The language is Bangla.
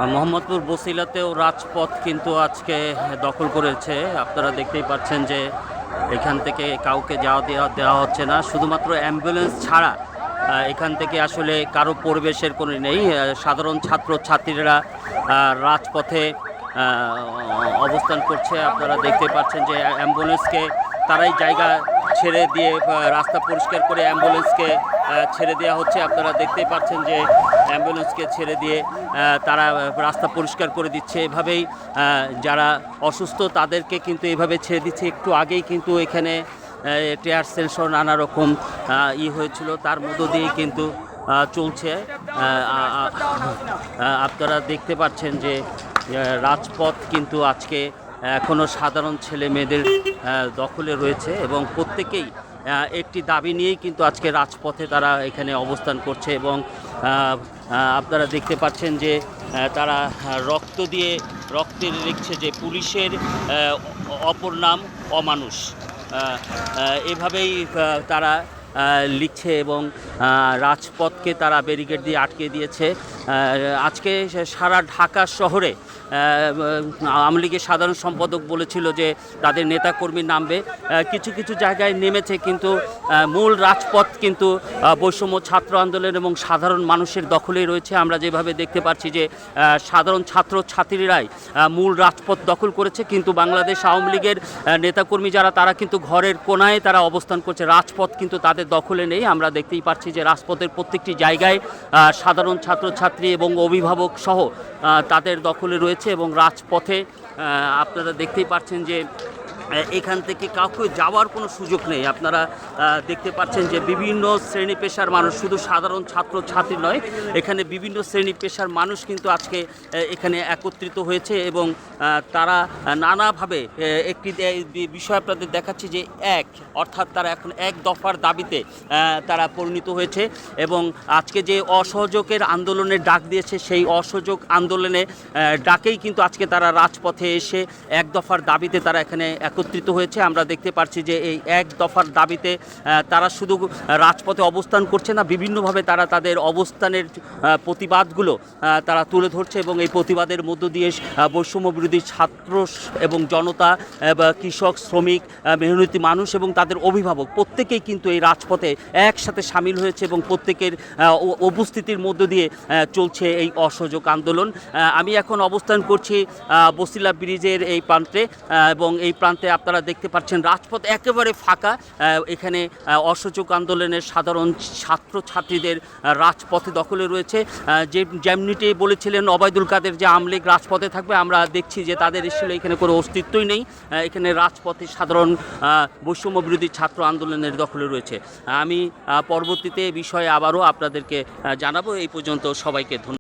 মোহাম্মদপুর বসিলাতেও রাজপথ কিন্তু আজকে দখল করেছে। আপনারা দেখতেই পাচ্ছেন যে এখান থেকে কাউকে দেওয়া হচ্ছে না, শুধুমাত্র অ্যাম্বুলেন্স ছাড়া এখান থেকে আসলে কারো পরিবেশের কোনো নেই। সাধারণ ছাত্রছাত্রীরা রাজপথে অবস্থান করছে। আপনারা দেখতে পাচ্ছেন যে অ্যাম্বুলেন্সকে তারাই জায়গা ছেড়ে দিয়ে রাস্তা পরিষ্কার করে অ্যাম্বুলেন্সকে ছেড়ে দেওয়া হচ্ছে। আপনারা দেখতেই পাচ্ছেন যে অ্যাম্বুলেন্সকে ছেড়ে দিয়ে তারা রাস্তা পরিষ্কার করে দিচ্ছে। এভাবেই যারা অসুস্থ তাদেরকে কিন্তু এভাবে ছেড়ে দিচ্ছে। একটু আগেই কিন্তু এখানে টেয়ার সেলসহ নানা রকম হয়েছিল, তার মধ্য দিয়েই কিন্তু চলছে। আপনারা দেখতে পাচ্ছেন যে রাজপথ কিন্তু আজকে এখনও সাধারণ ছেলে মেয়েদের দখলে রয়েছে এবং প্রত্যেকেই একটি দাবি নিয়েই কিন্তু আজকে রাজপথে তারা এখানে অবস্থান করছে। এবং আপনারা দেখতে পাচ্ছেন যে তারা রক্তে লিখছে যে পুলিশের অপর নাম অমানুষ। এভাবেই তারা লিখছে এবং রাজপথকে তারা ব্যারিকেড দিয়ে আটকে দিয়েছে। আজকে সারা ঢাকা শহরে আওয়ামী লীগের সাধারণ সম্পাদক বলেছিল যে তাদের নেতাকর্মী নামবে, কিছু কিছু জায়গায় নেমেছে, কিন্তু মূল রাজপথ কিন্তু বৈষম্য ছাত্র আন্দোলন এবং সাধারণ মানুষের দখলেই রয়েছে। আমরা যেভাবে দেখতে পাচ্ছি যে সাধারণ ছাত্রছাত্রীরাই মূল রাজপথ দখল করেছে, কিন্তু বাংলাদেশ আওয়ামী লীগের নেতাকর্মী যারা তারা কিন্তু ঘরের কোনায় তারা অবস্থান করছে। রাজপথ কিন্তু তাদের দখলে নেই। আমরা দেখতেই পাচ্ছি যে রাজপথের প্রত্যেকটি জায়গায় সাধারণ ছাত্রছাত্রী এবং অভিভাবক সহ তাদের দখলে রয়েছে। এবং রাজপথে আপনারা দেখতেই পাচ্ছেন যে এখান থেকে কাউকে যাওয়ার কোনো সুযোগ নেই। আপনারা দেখতে পাচ্ছেন যে বিভিন্ন শ্রেণী পেশার মানুষ, শুধু সাধারণ ছাত্রছাত্রী নয়, এখানে বিভিন্ন শ্রেণী পেশার মানুষ কিন্তু আজকে এখানে একত্রিত হয়েছে এবং তারা নানাভাবে একটি বিষয় আপনাদের দেখাচ্ছি যে অর্থাৎ তারা এখন এক দফার দাবিতে তারা পরিণত হয়েছে। এবং আজকে যে অসহযোগের আন্দোলনের ডাক দিয়েছে, সেই অসহযোগ আন্দোলনে ডাকেই কিন্তু আজকে তারা রাজপথে এসে এক দফার দাবিতে তারা এখানে একত্রিত হয়েছে। আমরা দেখতে পাচ্ছি যে এই এক দফার দাবিতে তারা শুধু রাজপথে অবস্থান করছে না, বিভিন্নভাবে তারা তাদের অবস্থানের প্রতিবাদগুলো তারা তুলে ধরছে এবং এই প্রতিবাদের মধ্য দিয়ে বৈষম্য বিরোধী ছাত্র এবং জনতা, কৃষক, শ্রমিক, মেহনতি মানুষ এবং তাদের অভিভাবক প্রত্যেকেই কিন্তু এই রাজপথে একসাথে সামিল হয়েছে এবং প্রত্যেকের উপস্থিতির মধ্য দিয়ে চলছে এই অসহযোগ আন্দোলন। আমি এখন অবস্থান করছি বসিলা ব্রিজের এই প্রান্তে এবং এই প্রান্তে আপনারা দেখতে পাচ্ছেন রাজপথ একেবারে ফাঁকা। এখানে অসহযোগ আন্দোলনের সাধারণ ছাত্রছাত্রীদের রাজপথে দখলে রয়েছে। যেমনিটি বলেছিলেন ওবায়দুল কাদের যে আওয়ামী লীগ রাজপথে থাকবে, আমরা দেখছি যে তাদের আসলে এখানে কোনো অস্তিত্বই নেই। এখানে রাজপথে সাধারণ বৈষম্য বিরোধী ছাত্র আন্দোলনের দখলে রয়েছে। আমি পরবর্তীতে বিষয়ে আবারও আপনাদেরকে জানাবো। এই পর্যন্ত সবাইকে ধন্যবাদ।